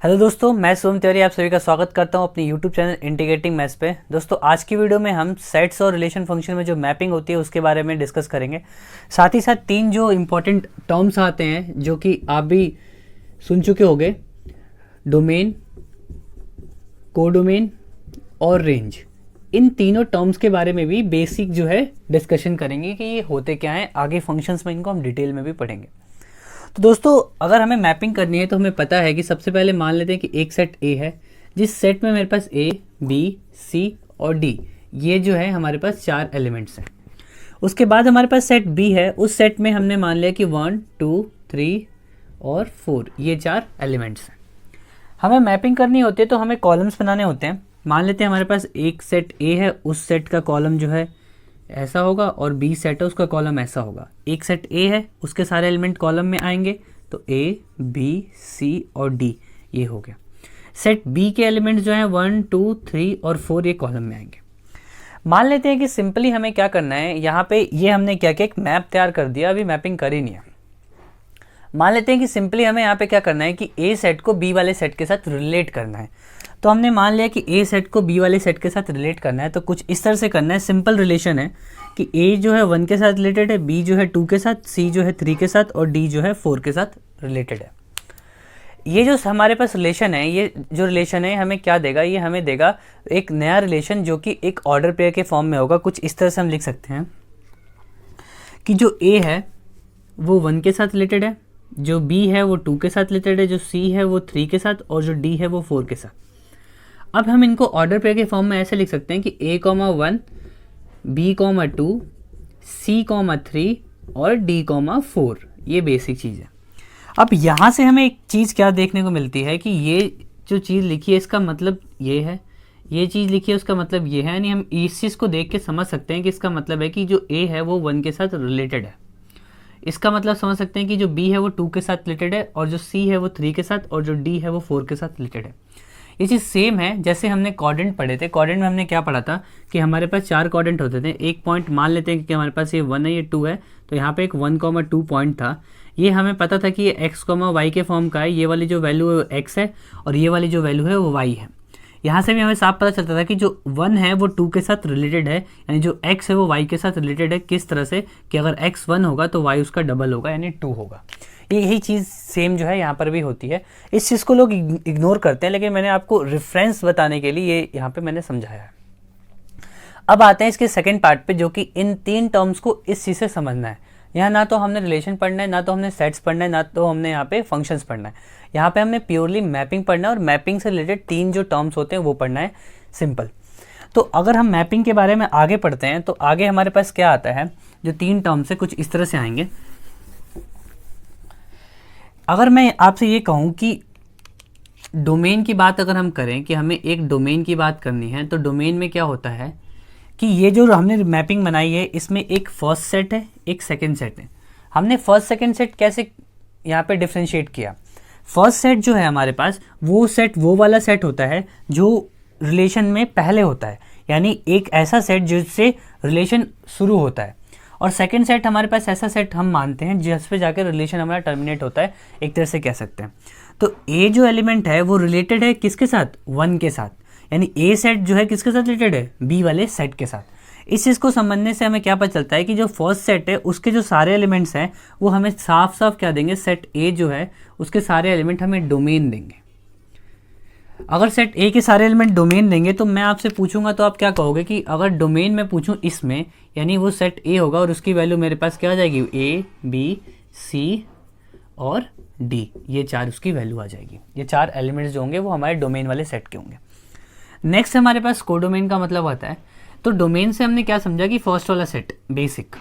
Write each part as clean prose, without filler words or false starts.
Hello दोस्तों, मैं सोम तिवारी आप सभी का स्वागत करता हूं अपने यूट्यूब चैनल इंटीग्रेटिंग मैथ्स पे। दोस्तों, आज की वीडियो में हम सेट्स और रिलेशन फंक्शन में जो मैपिंग होती है उसके बारे में डिस्कस करेंगे। साथ ही साथ तीन जो इम्पोर्टेंट टर्म्स आते हैं जो कि आप भी सुन चुके होंगे, डोमेन, कोडोमेन और रेंज। इन तीनों टर्म्स के बारे में भी बेसिक जो है डिस्कशन करेंगे कि ये होते क्या हैं। आगे फंक्शंस में इनको हम डिटेल में भी पढ़ेंगे। तो दोस्तों, अगर हमें मैपिंग करनी है तो हमें पता है कि सबसे पहले मान लेते हैं कि एक सेट ए है, जिस सेट में मेरे पास ए, बी, सी और डी, ये जो है हमारे पास चार एलिमेंट्स हैं। उसके बाद हमारे पास सेट बी है, उस सेट में हमने मान लिया कि 1, 2, 3 और 4 ये चार एलिमेंट्स हैं। हमें मैपिंग करनी होती है तो हमें कॉलम्स बनाने होते हैं। मान लेते हैं हमारे पास एक सेट ए है, उस सेट का कॉलम जो है ऐसा होगा और बी सेट है उसका कॉलम ऐसा होगा। एक सेट ए है, उसके सारे एलिमेंट कॉलम में आएंगे, तो ए, बी, सी और डी ये हो गया। सेट बी के एलिमेंट्स जो हैं 1, 2, 3 और 4 ये कॉलम में आएंगे। मान लेते हैं कि सिंपली हमें क्या करना है, यहाँ पे ये हमने क्या किया, एक मैप तैयार कर दिया, अभी मैपिंग करी नहीं है। मान लेते हैं कि सिंपली हमें यहाँ पे क्या करना है कि ए सेट को बी वाले सेट के साथ रिलेट करना है। तो हमने मान लिया कि ए सेट को बी वाले सेट के साथ रिलेट करना है, तो कुछ इस तरह से करना है। सिंपल रिलेशन है कि ए जो है 1 के साथ रिलेटेड है, बी जो है 2 के साथ, सी जो है 3 के साथ और डी जो है 4 के साथ रिलेटेड है। ये जो हमारे पास रिलेशन है, ये जो रिलेशन है हमें क्या देगा, ये हमें देगा एक नया रिलेशन जो कि एक ऑर्डर पेयर के फॉर्म में होगा। कुछ इस तरह से हम लिख सकते हैं कि जो ए है वो 1 के साथ रिलेटेड है, जो बी है वो 2 के साथ रिलेटेड है, जो सी है वो 3 के साथ और जो डी है वो 4 के साथ। अब हम इनको ऑर्डर पेयर के फॉर्म में ऐसे लिख सकते हैं कि A, 1, B, 2, C, 3 और D, 4 ये बेसिक चीज़ है। अब यहाँ से हमें एक चीज़ क्या देखने को मिलती है कि ये जो चीज़ लिखी है इसका मतलब ये है, ये चीज़ लिखी है उसका मतलब ये है। यानी हम इस चीज़ को देख के समझ सकते हैं कि इसका मतलब है कि जो A है वो 1 के साथ रिलेटेड है। इसका मतलब समझ सकते हैं कि जो B है वो 2 के साथ रिलेटेड है और जो C है वो 3 के साथ और जो D है वो 4 के साथ रिलेटेड है। ये चीज़ सेम है जैसे हमने क्वाड्रेंट पढ़े थे। क्वाड्रेंट में हमने क्या पढ़ा था कि हमारे पास 4 क्वाड्रेंट होते थे। एक पॉइंट मान लेते हैं कि हमारे पास ये 1 है, ये 2 है, तो यहाँ पे एक 1, 2 पॉइंट था। ये हमें पता था कि ये x, y के फॉर्म का है। ये वाली जो वैल्यू है x है और ये वाली जो वैल्यू है वो y है। यहाँ से भी हमें साफ पता चलता था कि जो 1 है वो 2 के साथ रिलेटेड है, यानी जो x है वो y के साथ रिलेटेड है। किस तरह से कि अगर x 1 होगा तो y उसका डबल होगा यानी 2 होगा। यही चीज़ सेम जो है यहाँ पर भी होती है। इस चीज़ को लोग इग्नोर करते हैं, लेकिन मैंने आपको रेफरेंस बताने के लिए ये यहाँ पे मैंने समझाया है। अब आते हैं इसके सेकंड पार्ट पे, जो कि इन तीन टर्म्स को इस चीज़ से समझना है। यहाँ ना तो हमने रिलेशन पढ़ना है, ना तो हमने सेट्स पढ़ना है, ना तो हमने यहाँ पे फंक्शंस पढ़ना है। यहाँ पे हमने प्योरली मैपिंग पढ़ना है और मैपिंग से रिलेटेड तीन जो टर्म्स होते हैं वो पढ़ना है। सिंपल। तो अगर हम मैपिंग के बारे में आगे पढ़ते हैं तो आगे हमारे पास क्या आता है, जो तीन टर्म्स है कुछ इस तरह से आएंगे। अगर मैं आपसे ये कहूँ कि डोमेन की बात अगर हम करें कि हमें एक डोमेन की बात करनी है, तो डोमेन में क्या होता है कि ये जो हमने मैपिंग बनाई है इसमें एक फर्स्ट सेट है, एक सेकंड सेट है। हमने फर्स्ट सेकंड सेट कैसे यहाँ पे डिफ्रेंशिएट किया। फर्स्ट सेट जो है हमारे पास वो सेट वो वाला सेट होता है जो रिलेशन में पहले होता है, यानी एक ऐसा सेट जिससे रिलेशन शुरू होता है। और सेकंड सेट हमारे पास ऐसा सेट हम मानते हैं जिस पे जाकर रिलेशन हमारा टर्मिनेट होता है, एक तरह से कह सकते हैं। तो ए जो एलिमेंट है वो रिलेटेड है किसके साथ, 1 के साथ, यानी ए सेट जो है किसके साथ रिलेटेड है, बी वाले सेट के साथ। इस चीज़ को समझने से हमें क्या पता चलता है कि जो फर्स्ट सेट है उसके जो सारे एलिमेंट्स हैं वो हमें साफ साफ क्या देंगे, सेट ए जो है उसके सारे एलिमेंट हमें डोमेन देंगे। अगर सेट ए के सारे एलिमेंट डोमेन देंगे तो मैं आपसे पूछूंगा तो आप क्या कहोगे कि अगर डोमेन में पूछूं इसमें, यानी वो सेट ए होगा और उसकी वैल्यू मेरे पास क्या आ जाएगी, ए, बी, सी और डी, ये चार उसकी वैल्यू आ जाएगी। ये चार एलिमेंट्स जो होंगे वो हमारे डोमेन वाले सेट के होंगे। नेक्स्ट हमारे पास कोडोमेन का मतलब आता है। तो डोमेन से हमने क्या समझा कि फर्स्ट वाला सेट बेसिक।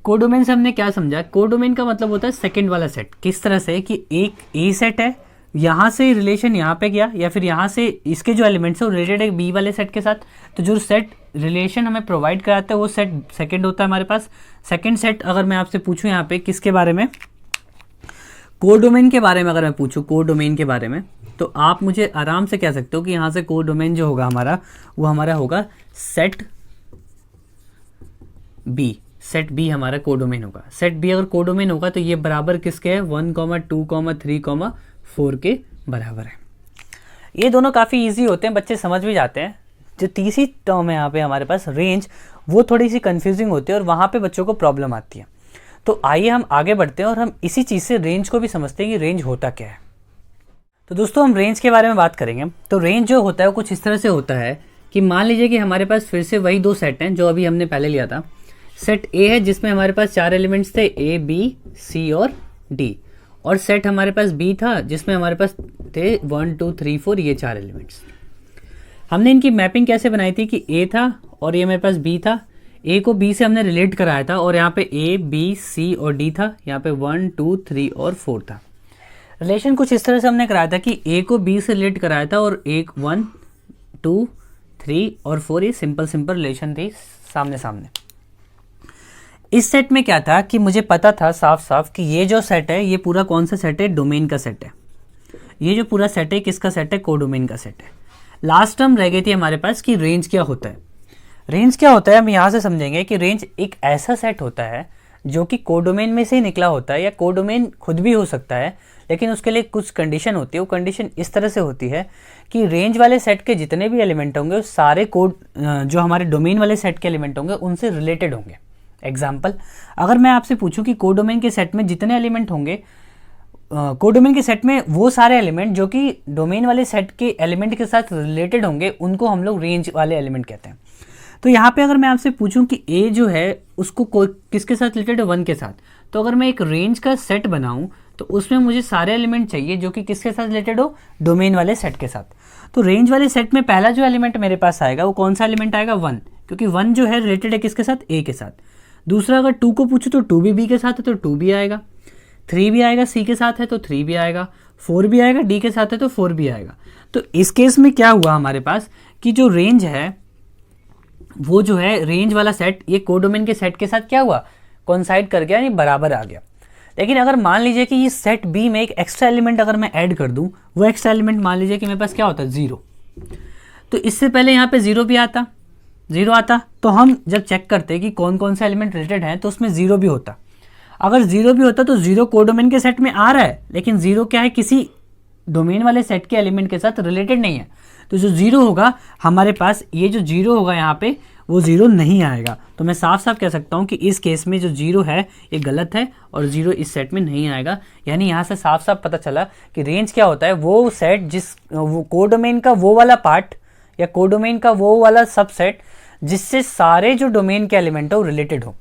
कोडोमेन से हमने क्या समझा, कोडोमेन का मतलब होता है सेकंड वाला सेट। किस तरह से कि एक ए सेट है, यहाँ से रिलेशन यहाँ पे गया, या फिर यहाँ से इसके जो एलिमेंट्स है वो रिलेटेड है बी वाले सेट के साथ। तो जो सेट रिलेशन हमें प्रोवाइड कराता है वो सेट सेकंड होता है हमारे पास। सेकंड सेट अगर मैं आपसे पूछूं यहाँ पे किसके बारे में, कोडोमेन के बारे में अगर मैं पूछूं कोडोमेन के बारे में, तो आप मुझे आराम से कह सकते हो कि यहाँ से कोडोमेन जो होगा हमारा वो हमारा होगा सेट बी। सेट बी हमारा कोडोमेन होगा। सेट बी अगर कोडोमेन होगा तो ये बराबर किसके है, 1, 2, 3, 4 के बराबर है। ये दोनों काफ़ी ईजी होते हैं, बच्चे समझ भी जाते हैं। जो तीसरी टर्म है यहाँ पे हमारे पास रेंज, वो थोड़ी सी कंफ्यूजिंग होती है और वहाँ पे बच्चों को प्रॉब्लम आती है। तो आइए हम आगे बढ़ते हैं और हम इसी चीज़ से रेंज को भी समझते हैं कि रेंज होता क्या है। तो दोस्तों हम रेंज के बारे में बात करेंगे। तो रेंज जो होता है वो कुछ इस तरह से होता है कि मान लीजिए कि हमारे पास फिर से वही दो सेट हैं जो अभी हमने पहले लिया था। सेट ए है जिसमें हमारे पास 4 एलिमेंट्स थे, ए बी सी और डी, और सेट हमारे पास बी था जिसमें हमारे पास थे 1 2 3 4 ये 4 एलिमेंट्स। हमने इनकी मैपिंग कैसे बनाई थी कि ए था और ये मेरे पास बी था, ए को बी से हमने रिलेट कराया था और यहाँ पे ए बी सी और डी था, यहाँ पे 1 2 3 और 4 था। रिलेशन कुछ इस तरह से हमने कराया था कि ए को बी से रिलेट कराया था और एक 1 2 3 और 4 ये सिंपल रिलेशन थी सामने सामने। इस सेट में क्या था कि मुझे पता था साफ साफ कि ये जो सेट है ये पूरा कौन सा सेट है, डोमेन का सेट है। ये जो पूरा सेट है किसका सेट है, कोडोमेन का सेट है। लास्ट टर्म रह गई थी हमारे पास कि रेंज क्या होता है। रेंज क्या होता है हम यहाँ से समझेंगे कि रेंज एक ऐसा सेट होता है जो कि कोडोमेन में से ही निकला होता है, या कोडोमेन खुद भी हो सकता है, लेकिन उसके लिए कुछ कंडीशन होती है। वो कंडीशन इस तरह से होती है कि रेंज वाले सेट के जितने भी एलिमेंट होंगे वो सारे कोड जो हमारे डोमेन वाले सेट के एलिमेंट होंगे उनसे रिलेटेड होंगे। एग्जाम्पल, अगर मैं आपसे पूछूं कि कोडोमेन के सेट में जितने एलिमेंट होंगे, कोडोमेन के सेट में वो सारे एलिमेंट जो कि डोमेन वाले सेट के एलिमेंट के साथ रिलेटेड होंगे उनको हम लोग रेंज वाले एलिमेंट कहते हैं। तो यहाँ पे अगर मैं आपसे पूछूं कि ए जो है उसको किसके साथ रिलेटेड है, 1 के साथ, तो अगर मैं एक रेंज का सेट बनाऊं तो उसमें मुझे सारे एलिमेंट चाहिए जो कि किसके साथ रिलेटेड हो, डोमेन वाले सेट के साथ। तो रेंज वाले सेट में पहला जो एलिमेंट मेरे पास आएगा वो कौन सा एलिमेंट आएगा, 1, क्योंकि 1 जो है रिलेटेड है किसके साथ, ए के साथ। दूसरा अगर 2 को पूछूं तो 2 भी बी के साथ है तो 2 भी आएगा, 3 भी आएगा, सी के साथ है तो 3 भी आएगा, 4 भी आएगा, डी के साथ है तो 4 भी आएगा। तो इस केस में क्या हुआ हमारे पास कि जो रेंज है वो जो है रेंज वाला सेट ये कोडोमेन के सेट के साथ क्या हुआ, कोइंसाइड कर गया, यानी बराबर आ गया। लेकिन अगर मान लीजिए कि ये सेट बी में एक एक्स्ट्रा एलिमेंट अगर मैं ऐड कर दूं, वो एक्स्ट्रा एलिमेंट मान लीजिए कि मेरे पास क्या होता है, 0, तो इससे पहले यहाँ पे 0 भी आता, 0 आता, तो हम जब चेक करते कि कौन कौन सा एलिमेंट रिलेटेड है तो उसमें 0 भी होता। अगर 0 भी होता तो 0 कोडोमेन के सेट में आ रहा है, लेकिन 0 क्या है, किसी डोमेन वाले सेट के एलिमेंट के साथ रिलेटेड नहीं है। तो जो 0 होगा हमारे पास, ये जो 0 होगा यहाँ पे वो 0 नहीं आएगा। तो मैं साफ साफ कह सकता हूँ कि इस केस में जो 0 है ये गलत है और 0 इस सेट में नहीं आएगा। यानी यहाँ से साफ साफ पता चला कि रेंज क्या होता है, वो सेट वो कोडोमेन का वो वाला पार्ट या कोडोमेन का वो वाला सबसेट जिससे सारे जो डोमेन के एलिमेंट हो रिलेटेड हो।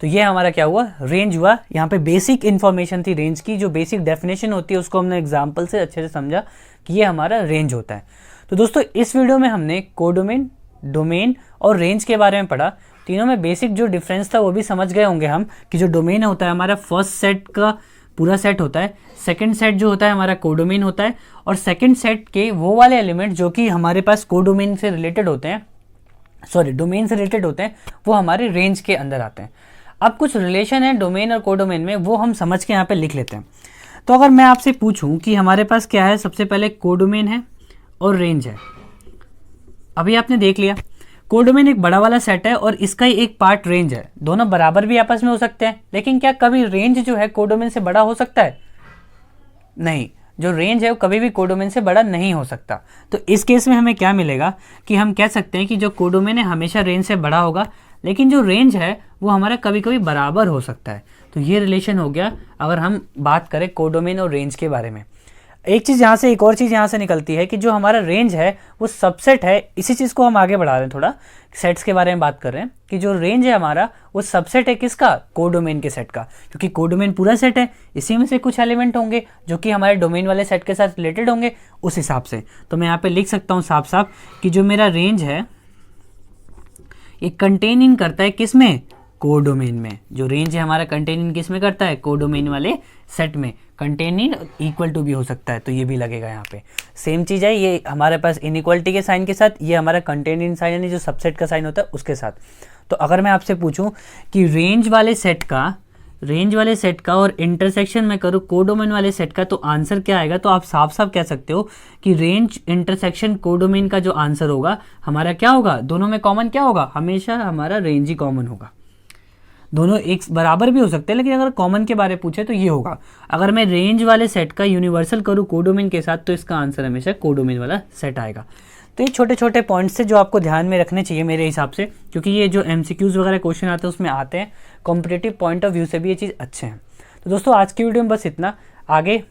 तो ये हमारा क्या हुआ, रेंज हुआ। यहाँ पे बेसिक इन्फॉर्मेशन थी रेंज की, जो बेसिक डेफिनेशन होती है उसको हमने एग्जाम्पल से अच्छे से समझा कि ये हमारा रेंज होता है। तो दोस्तों इस वीडियो में हमने कोडोमेन, डोमेन और रेंज के बारे में पढ़ा। तीनों में बेसिक जो डिफरेंस था वो भी समझ गए होंगे हम कि जो डोमेन होता है हमारा फर्स्ट सेट का पूरा सेट होता है, सेकंड सेट जो होता है हमारा कोडोमेन होता है, और सेकंड सेट के वो वाले एलिमेंट जो कि हमारे पास कोडोमेन से रिलेटेड होते हैं, सॉरी डोमेन से रिलेटेड होते हैं, वो हमारे रेंज के अंदर आते हैं। अब कुछ रिलेशन है डोमेन और कोडोमेन में, वो हम समझ के यहाँ पे लिख लेते हैं। तो अगर मैं आपसे पूछूं कि हमारे पास क्या है, सबसे पहले कोडोमेन है और रेंज है। अभी आपने देख लिया कोडोमेन एक बड़ा वाला सेट है और इसका ही एक पार्ट रेंज है, दोनों बराबर भी आपस में हो सकते हैं। लेकिन क्या कभी रेंज जो है कोडोमेन से बड़ा हो सकता है? नहीं, जो रेंज है वो कभी भी कोडोमेन से बड़ा नहीं हो सकता। तो इस केस में हमें क्या मिलेगा कि हम कह सकते हैं कि जो कोडोमेन है हमेशा रेंज से बड़ा होगा, लेकिन जो रेंज है वो हमारा कभी कभी बराबर हो सकता है। तो ये रिलेशन हो गया अगर हम बात करें कोडोमेन और रेंज के बारे में। एक चीज़ यहाँ से, एक और चीज़ यहाँ से निकलती है कि जो हमारा रेंज है वो सबसेट है। इसी चीज़ को हम आगे बढ़ा रहे हैं, थोड़ा सेट्स के बारे में बात कर रहे हैं कि जो रेंज है हमारा वो सबसेट है किसका, कोडोमेन के सेट का। क्योंकि कोडोमेन पूरा सेट है, इसी में से कुछ एलिमेंट होंगे जो कि हमारे डोमेन वाले सेट के साथ रिलेटेड होंगे उस हिसाब से। तो मैं यहाँ पे लिख सकता हूँ साफ साफ कि जो मेरा रेंज है ये कंटेन इन करता है किस में, कोडोमेन में। जो रेंज है हमारा कंटेन इन किस में करता है, कोडोमेन वाले सेट में। कंटेन इन इक्वल टू भी हो सकता है, तो ये भी लगेगा यहाँ पे। सेम चीज़ है, ये हमारे पास इनइक्वालिटी के साइन के साथ, ये हमारा कंटेन इन साइन यानी जो सबसेट का साइन होता है उसके साथ। तो अगर मैं आपसे पूछूं कि रेंज वाले सेट का और इंटरसेक्शन में करूँ कोडोमेन वाले सेट का, तो आंसर क्या आएगा? तो आप साफ साफ कह सकते हो कि रेंज इंटरसेक्शन कोडोमेन का जो आंसर होगा हमारा क्या होगा, दोनों में कॉमन क्या होगा, हमेशा हमारा रेंज ही कॉमन होगा। दोनों एक बराबर भी हो सकते हैं, लेकिन अगर कॉमन के बारे में पूछे तो ये होगा। अगर मैं रेंज वाले सेट का यूनिवर्सल करूँ कोडोमेन के साथ तो इसका आंसर हमेशा कोडोमेन वाला सेट आएगा। तो ये छोटे छोटे पॉइंट्स से जो आपको ध्यान में रखने चाहिए मेरे हिसाब से, क्योंकि ये जो MCQs वगैरह क्वेश्चन आते हैं उसमें आते हैं, कॉम्पिटिटिव पॉइंट ऑफ व्यू से भी ये चीज़ अच्छे हैं। तो दोस्तों आज की वीडियो में बस इतना। आगे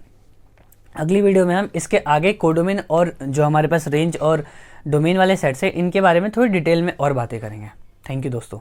अगली वीडियो में हम इसके आगे कोडोमेन और जो हमारे पास रेंज और डोमेन वाले सेट्स हैं इनके बारे में थोड़ी डिटेल में और बातें करेंगे। थैंक यू दोस्तों।